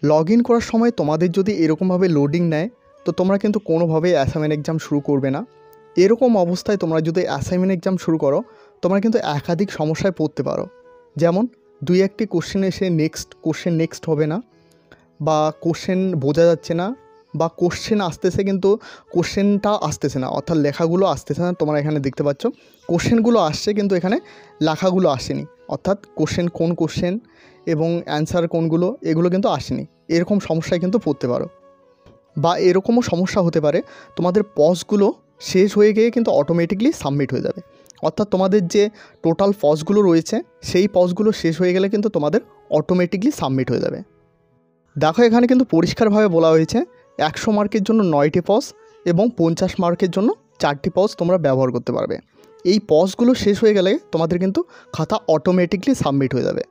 Log in করার সময় তোমাদের যদি এরকমভাবে লোডিং নেয় তো তোমরা কিন্তু কোনোভাবেই অ্যাসাইনমেন্ট এক্সাম শুরু করবে না। এরকম অবস্থায় তোমরা যদি অ্যাসাইনমেন্ট এক্সাম শুরু করো তোমরা কিন্তু একাধিক সমস্যায় পড়তে পারো। যেমন 2-1টি কোশ্চেন এসে নেক্সট হবে না, বা কোশ্চেন বোঝা যাচ্ছে না, বা কোশ্চেন আসতেছে কিন্তু কোশ্চেনটা আসতেছে না, অর্থাৎ লেখাগুলো আসতেছে না। তোমরা এখানে দেখতে পাচ্ছ কোশ্চেনগুলো আসছে কিন্তু এখানে লেখাগুলো আসেনি, অর্থাৎ কোন কোশ্চেন এবং অ্যান্সার কোনগুলো এগুলো কিন্তু আসেনি। এরকম সমস্যায় কিন্তু পড়তে পারো। বা এরকমও সমস্যা হতে পারে তোমাদের পজগুলো শেষ হয়ে গিয়ে কিন্তু অটোমেটিকলি সাবমিট হয়ে যাবে, অর্থাৎ তোমাদের যে টোটাল পজগুলো রয়েছে সেই পজগুলো শেষ হয়ে গেলে কিন্তু তোমাদের অটোমেটিকলি সাবমিট হয়ে যাবে। দেখো এখানে কিন্তু পরিষ্কারভাবে বলা হয়েছে 100 মার্কের জন্য 9টি পজ এবং 50 মার্কের জন্য 4টি পজ তোমরা ব্যবহার করতে পারবে। এই পজগুলো শেষ হয়ে গেলে তোমাদের কিন্তু খাতা অটোমেটিকলি সাবমিট হয়ে যাবে।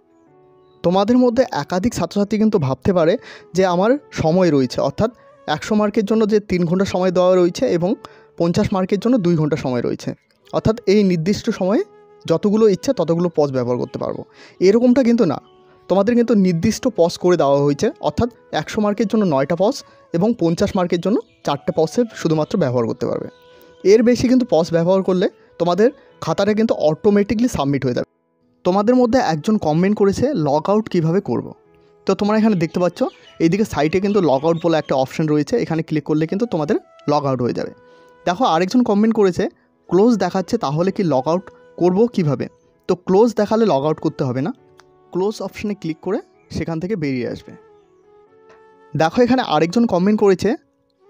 তোমাদের মধ্যে একাধিক ছাত্রছাত্রী কিন্তু ভাবতে পারে যে আমার সময় রয়েছে, অর্থাৎ 100 মার্কের জন্য যে 3 ঘন্টা সময় দেওয়া রয়েছে এবং 50 মার্কের জন্য 2 ঘন্টা সময় রয়েছে, অর্থাৎ এই নির্দিষ্ট সময়ে যতগুলো ইচ্ছা ততগুলো পজ ব্যবহার করতে পারবো। এরকমটা কিন্তু না, তোমাদের কিন্তু নির্দিষ্ট পজ করে দেওয়া হয়েছে, অর্থাৎ 100 মার্কের জন্য 9টা পজ এবং 50 মার্কের জন্য 4টে পজে শুধুমাত্র ব্যবহার করতে পারবে। এর বেশি কিন্তু পজ ব্যবহার করলে তোমাদের খাতাটা কিন্তু অটোমেটিকলি সাবমিট হয়ে যাবে। তোমাদের মধ্যে একজন কমেন্ট করেছে লগ আউট কীভাবে করব। তো তোমরা এখানে দেখতে পাচ্ছ এইদিকে সাইটে কিন্তু লগ আউট বলে একটা অপশন রয়েছে, এখানে ক্লিক করলে কিন্তু তোমাদের লগ আউট হয়ে যাবে। দেখো আরেকজন কমেন্ট করেছে ক্লোজ দেখাচ্ছে, তাহলে কি লগ আউট করবো কীভাবে? তো ক্লোজ দেখালে লগ আউট করতে হবে না, ক্লোজ অপশানে ক্লিক করে সেখান থেকে বেরিয়ে আসবে। দেখো এখানে আরেকজন কমেন্ট করেছে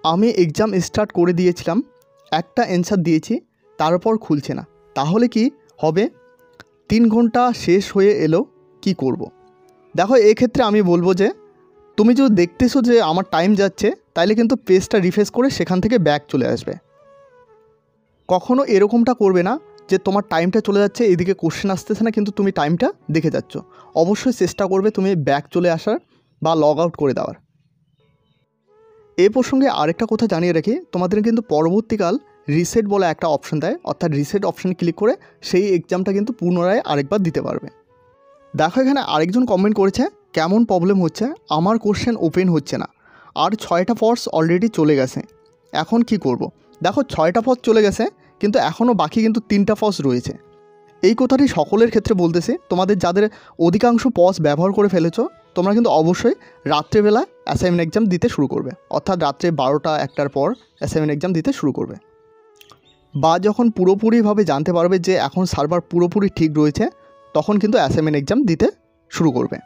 আমি এক্সাম স্টার্ট করে দিয়েছিলাম, একটা অ্যান্সার দিয়েছি, তারপর খুলছে না, তাহলে কি হবে? 3 ঘন্টা শেষ হয়ে এলো, কি করব? দেখো এক্ষেত্রে আমি বলবো যে তুমি যদি দেখতেছো যে আমার টাইম যাচ্ছে, তাইলে কিন্তু পেজটা রিফ্রেশ করে সেখান থেকে ব্যাক চলে আসবে। কখনো এরকমটা করবে না যে তোমার টাইমটা চলে যাচ্ছে, এদিকে কোশ্চেন আসতেছে না কিন্তু তুমি টাইমটা দেখে যাচ্ছ। অবশ্যই চেষ্টা করবে তুমি ব্যাক চলে আসার বা লগ আউট করে দেওয়ার। এই প্রসঙ্গে আরেকটা কথা জানিয়ে রাখি, তোমাদের কিন্তু পরবর্তীকাল রিসেট বলে একটা অপশন দেয়, অর্থাৎ রিসেট অপশানে ক্লিক করে সেই এক্সামটা কিন্তু পুনরায় আরেকবার দিতে পারবে। দেখো এখানে আরেকজন কমেন্ট করেছে কেমন প্রবলেম হচ্ছে, আমার কোশ্চেন ওপেন হচ্ছে না, আর 6টা পজ অলরেডি চলে গেছে, এখন কি করব? দেখো 6টা পজ চলে গেছে কিন্তু এখনও বাকি কিন্তু 3টা পজ রয়েছে। এই কথাটি সকলের ক্ষেত্রে বলতেছে, তোমাদের যাদের অধিকাংশ পজ ব্যবহার করে ফেলেছো তোমরা কিন্তু অবশ্যই রাত্রেবেলা অ্যাসাইনমেন্ট এক্সাম দিতে শুরু করবে, অর্থাৎ রাত্রে 12টা-1টার পর অ্যাসাইনমেন্ট এক্সাম দিতে শুরু করবে। বা যখন পুরোপুরিভাবে জানতে পারবে যে এখন সার্ভার পুরোপুরি ঠিক রয়েছে তখন কিন্তু অ্যাসাইনমেন্ট এক্সাম দিতে শুরু করবে।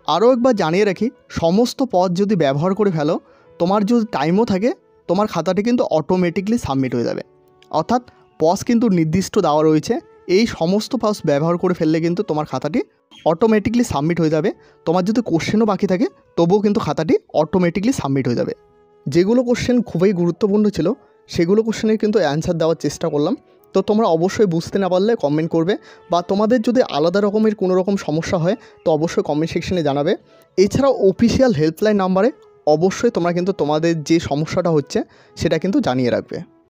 আরও একবার জানিয়ে রাখি, সমস্ত পদ যদি ব্যবহার করে ফেলো, তোমার যদি টাইমও থাকে তোমার খাতাটি কিন্তু অটোমেটিকলি সাবমিট হয়ে যাবে, অর্থাৎ পজ কিন্তু নির্দিষ্ট দেওয়া রয়েছে, এই সমস্ত পজ ব্যবহার করে ফেললে কিন্তু তোমার খাতাটি অটোমেটিকলি সাবমিট হয়ে যাবে। তোমার যদি কোশ্চেনও বাকি থাকে তবুও কিন্তু খাতাটি অটোমেটিকলি সাবমিট হয়ে যাবে। যেগুলো কোশ্চেন খুবই গুরুত্বপূর্ণ ছিল সেগুলো কোশ্চেনের কিন্তু অ্যান্সার দেওয়ার চেষ্টা করলাম। তো তোমরা অবশ্যই বুঝতে না পারলে কমেন্ট করবে, বা তোমাদের যদি আলাদা রকমের কোনো রকম সমস্যা হয় তো অবশ্যই কমেন্ট সেকশনে জানাবে। এছাড়াও অফিসিয়াল হেল্পলাইন নাম্বারে অবশ্যই তোমরা কিন্তু তোমাদের যে সমস্যাটা হচ্ছে সেটা কিন্তু জানিয়ে রাখবে।